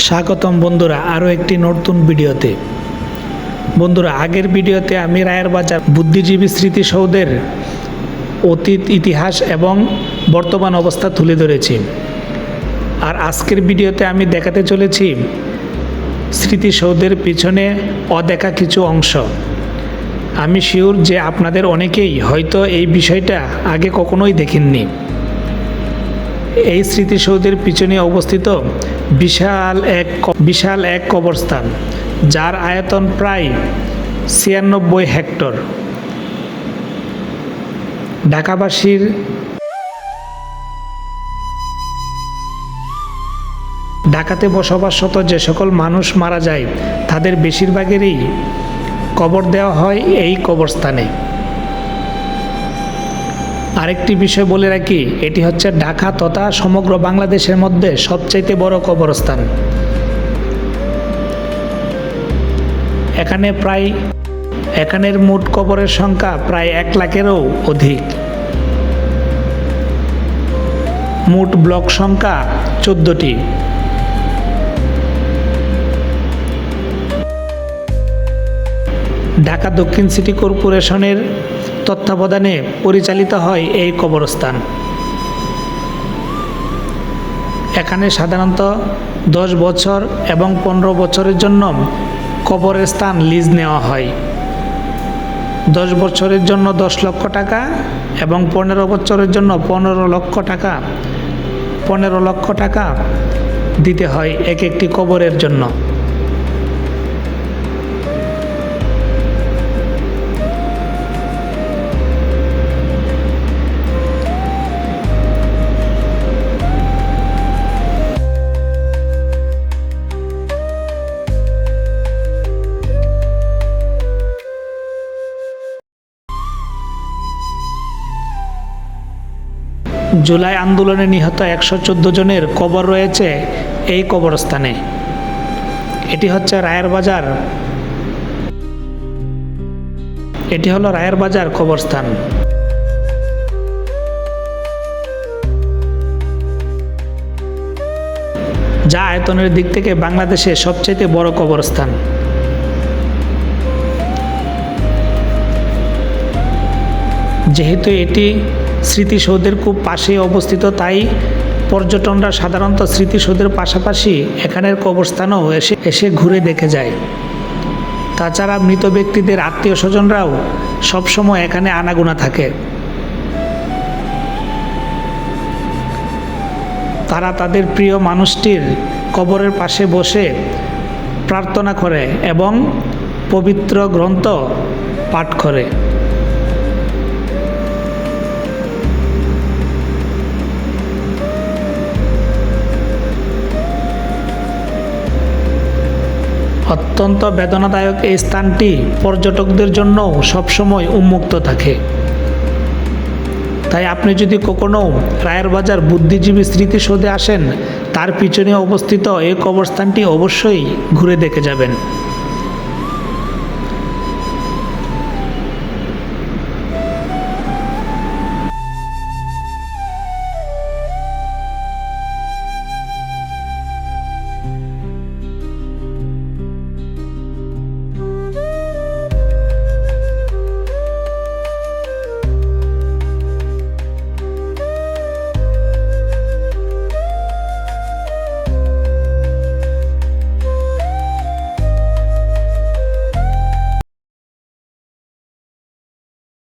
স্বাগতম বন্ধুরা আরও একটি নতুন ভিডিওতে। বন্ধুরা, আগের ভিডিওতে আমি রায়ের বাজার বুদ্ধিজীবী স্মৃতিসৌধের অতীত ইতিহাস এবং বর্তমান অবস্থা তুলে ধরেছি। আর আজকের ভিডিওতে আমি দেখাতে চলেছি স্মৃতিসৌধের পিছনে অদেখা কিছু অংশ। আমি শিওর যে আপনাদের অনেকেই হয়তো এই বিষয়টা আগে কখনোই দেখেননি। এই স্মৃতিসৌধের পিছনে অবস্থিত বিশাল এক কবরস্থান, যার আয়তন প্রায় ৯৬ হেক্টর। ঢাকাতে বসবাসরত যে সকল মানুষ মারা যায় তাদের বেশিরভাগেরই কবর দেওয়া হয় এই কবরস্থানে। আরেকটি বিষয় বলে রাখি, এটি হচ্ছে ঢাকা তথা সমগ্র বাংলাদেশের মধ্যে সবচাইতে বড় কবরস্থান। এখানের মোট কবরের সংখ্যা প্রায় ১ লাখেরও অধিক। মোট ব্লক সংখ্যা ১৪টি। ঢাকা দক্ষিণ সিটি কর্পোরেশনের তত্ত্বাবধানে পরিচালিত হয় এই কবরস্থান। এখানে সাধারণত ১০ বছর এবং ১৫ বছরের জন্য কবরের স্থান লিজ নেওয়া হয়। ১০ বছরের জন্য ১০ লক্ষ টাকা এবং ১৫ বছরের জন্য ১৫ লক্ষ টাকা দিতে হয় এক একটি কবরের জন্য। জুলাই আন্দোলনে নিহত ১১৪ জনের কবর রয়েছে এই কবরস্থানে। এটি হলো রায়ের বাজার কবরস্থান। যা আয়তনের দিক থেকে বাংলাদেশের সবচেয়ে বড় কবরস্থান। যেহেতু এটি স্মৃতিসৌধের খুব পাশে অবস্থিত, তাই পর্যটকরা সাধারণত স্মৃতিসৌধের পাশাপাশি এখানের কবরস্থানও এসে ঘুরে দেখে যায়। তাছাড়া মৃত ব্যক্তিদের আত্মীয় স্বজনরাও সবসময় এখানে আনাগোনা থাকে। তারা তাদের প্রিয় মানুষটির কবরের পাশে বসে প্রার্থনা করে এবং পবিত্র গ্রন্থ পাঠ করে। অত্যন্ত বেদনাদায়ক এই স্থানটি পর্যটকদের জন্য সবসময় উন্মুক্ত থাকে। তাই আপনি যদি কখনো রায়ের বাজার বুদ্ধিজীবী স্মৃতিসৌধে আসেন, তার পিছনে অবস্থিত এই কবরস্থানটি অবশ্যই ঘুরে দেখে যাবেন।